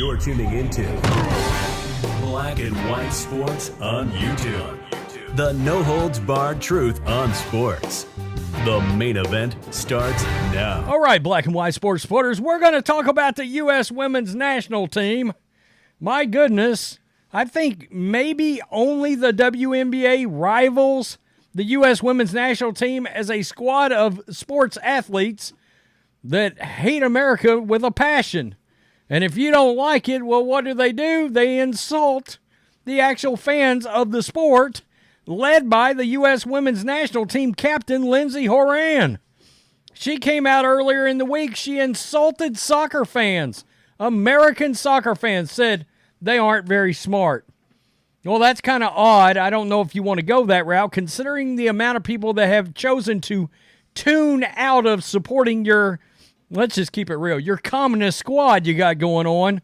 You're tuning into Black and White Sports on YouTube. The no-holds-barred truth on sports. The main event starts now. All right, Black and White Sports supporters, we're going to talk about the U.S. women's national team. My goodness, I think maybe only the WNBA rivals the U.S. women's national team as a squad of sports athletes that hate America with a passion. And if you don't like it, well, what do? They insult the actual fans of the sport, led by the U.S. women's national team captain, Lindsey Horan. She came out earlier in the week. She insulted soccer fans. American soccer fans, said they aren't very smart. Well, that's kind of odd. I don't know if you want to go that route, considering the amount of people that have chosen to tune out of supporting your, let's just keep it real, your communist squad you got going on.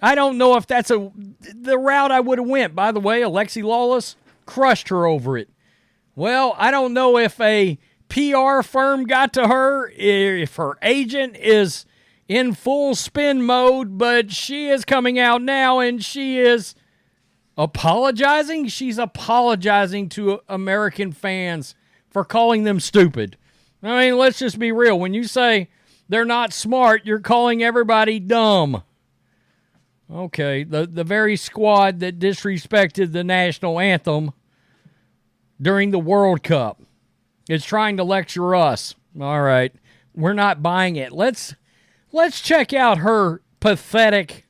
I don't know if that's the route I would have went. By the way, Alexi Lalas crushed her over it. Well, I don't know if a PR firm got to her, if her agent is in full spin mode, but she is coming out now and she is apologizing. She's apologizing to American fans for calling them stupid. I mean, let's just be real. When you say they're not smart, you're calling everybody dumb. Okay, the very squad that disrespected the national anthem during the World Cup is trying to lecture us. All right, we're not buying it. Let's check out her pathetic,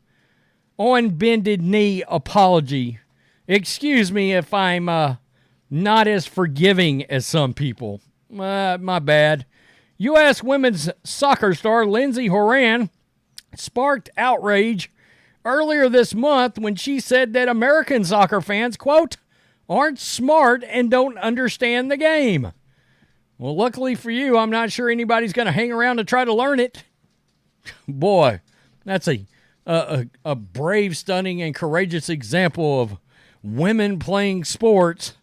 on bended knee apology. Excuse me if I'm not as forgiving as some people. My bad. U.S. women's soccer star Lindsey Horan sparked outrage earlier this month when she said that American soccer fans, quote, aren't smart and don't understand the game. Well, luckily for you, I'm not sure anybody's going to hang around to try to learn it. Boy, that's a brave, stunning, and courageous example of women playing sports.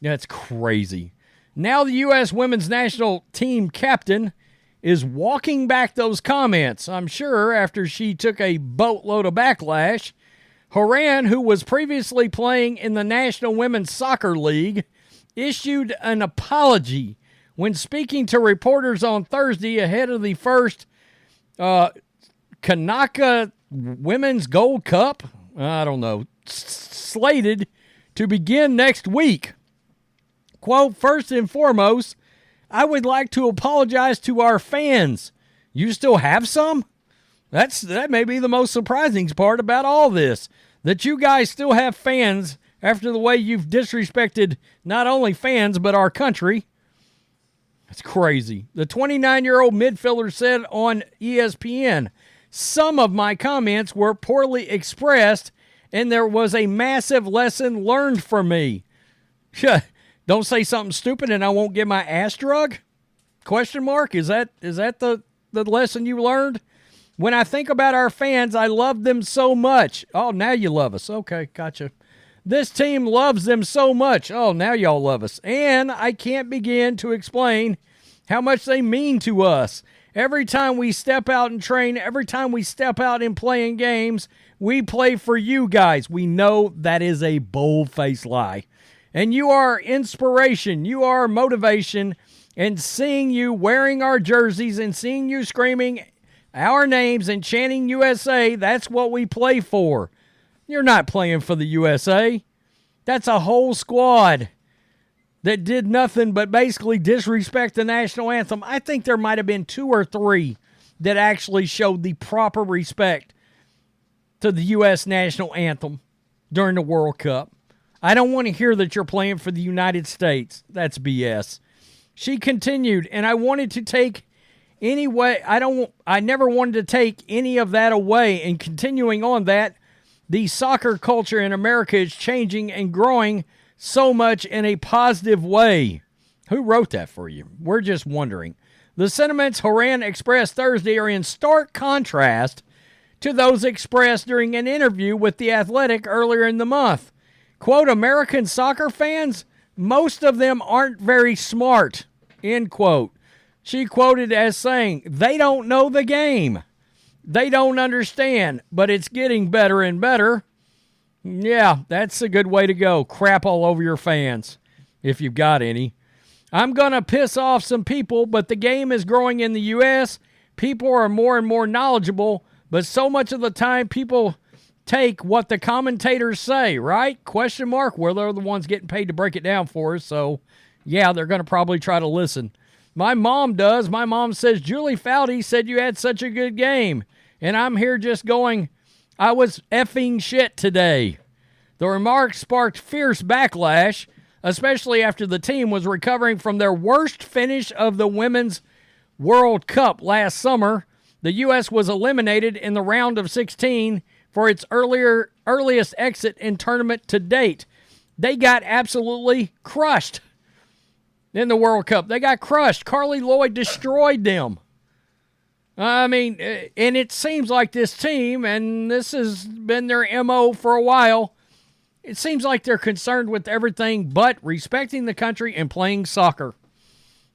That's crazy. Now the U.S. women's national team captain is walking back those comments, I'm sure, after she took a boatload of backlash. Horan, who was previously playing in the National Women's Soccer League, issued an apology when speaking to reporters on Thursday ahead of the first Kanaka Women's Gold Cup, I don't know, slated to begin next week. Quote, first and foremost, I would like to apologize to our fans. You still have some? That may be the most surprising part about all this, that you guys still have fans after the way you've disrespected not only fans but our country. That's crazy. The 29-year-old midfielder said on ESPN, some of my comments were poorly expressed and there was a massive lesson learned for me. Don't say something stupid and I won't get my ass drug? Question mark? Is that the lesson you learned? When I think about our fans, I love them so much. Oh, now you love us. Okay, gotcha. This team loves them so much. Oh, now y'all love us. And I can't begin to explain how much they mean to us. Every time we step out and train, every time we step out and play in games, we play for you guys. We know that is a bold-faced lie. And you are inspiration. You are motivation. And seeing you wearing our jerseys and seeing you screaming our names and chanting USA, that's what we play for. You're not playing for the USA. That's a whole squad that did nothing but basically disrespect the national anthem. I think there might have been 2 or 3 that actually showed the proper respect to the U.S. national anthem during the World Cup. I don't want to hear that you're playing for the United States. That's BS. She continued, and I wanted to take I never wanted to take any of that away. And continuing on that, the soccer culture in America is changing and growing so much in a positive way. Who wrote that for you? We're just wondering. The sentiments Horan expressed Thursday are in stark contrast to those expressed during an interview with The Athletic earlier in the month. Quote, American soccer fans, most of them aren't very smart, end quote. She quoted as saying, they don't know the game. They don't understand, but it's getting better and better. Yeah, that's a good way to go. Crap all over your fans, if you've got any. I'm going to piss off some people, but the game is growing in the U.S. People are more and more knowledgeable, but so much of the time people take what the commentators say, right? Question mark. Well, they're the ones getting paid to break it down for us, so yeah, they're going to probably try to listen. My mom does. My mom says, Julie Foudy said you had such a good game. And I'm here just going, I was effing shit today. The remarks sparked fierce backlash, especially after the team was recovering from their worst finish of the Women's World Cup last summer. The U.S. was eliminated in the round of 16 for its earliest exit in tournament to date. They got absolutely crushed in the World Cup. They got crushed. Carli, Lloyd destroyed them. I mean, and it seems like this team, and this has been their MO for a while, it seems like they're concerned with everything but respecting the country and playing soccer.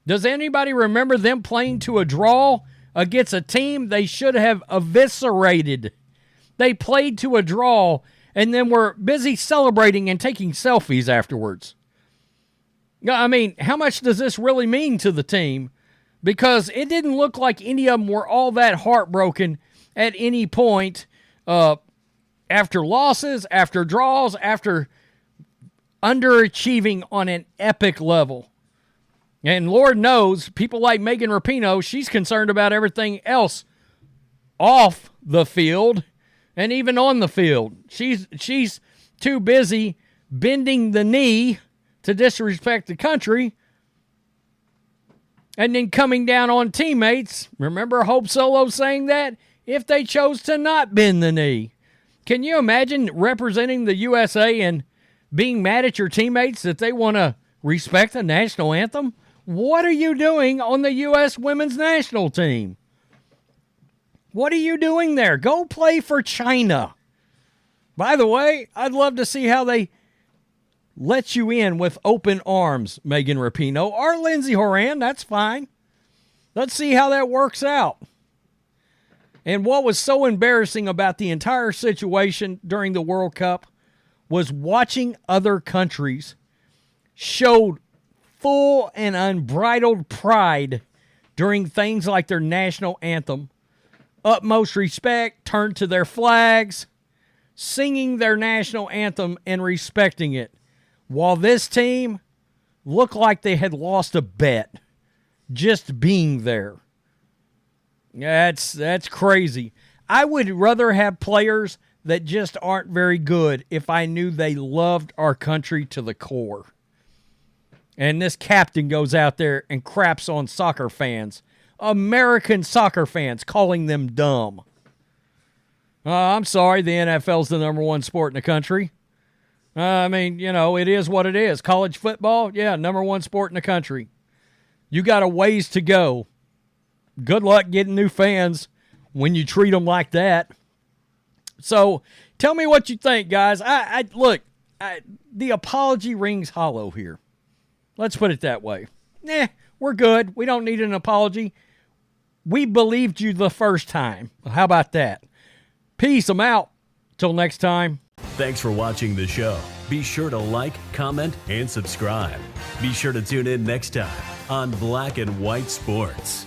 Does anybody remember them playing to a draw against a team they should have eviscerated? They played to a draw and then were busy celebrating and taking selfies afterwards. I mean, how much does this really mean to the team? Because it didn't look like any of them were all that heartbroken at any point after losses, after draws, after underachieving on an epic level. And Lord knows, people like Megan Rapinoe, she's concerned about everything else off the field and even on the field. She's too busy bending the knee to disrespect the country and then coming down on teammates. Remember Hope Solo saying that? If they chose to not bend the knee. Can you imagine representing the USA and being mad at your teammates that they want to respect the national anthem? What are you doing on the U.S. women's national team? What are you doing there? Go play for China. By the way, I'd love to see how they let you in with open arms, Megan Rapinoe, or Lindsey Horan. That's fine. Let's see how that works out. And what was so embarrassing about the entire situation during the World Cup was watching other countries showed full and unbridled pride during things like their national anthem, utmost respect, turned to their flags, singing their national anthem and respecting it, while this team looked like they had lost a bet just being there. That's crazy. I would rather have players that just aren't very good if I knew they loved our country to the core. And this captain goes out there and craps on soccer fans, American soccer fans, calling them dumb. I'm sorry, the NFL's the number one sport in the country. I mean, you know, it is what it is. College football, yeah, number one sport in the country. You got a ways to go. Good luck getting new fans when you treat them like that. So, tell me what you think, guys. Look, the apology rings hollow here. Let's put it that way. We're good. We don't need an apology. We believed you the first time. How about that? Peace. I'm out. Till next time. Thanks for watching the show. Be sure to like, comment, and subscribe. Be sure to tune in next time on Black and White Sports.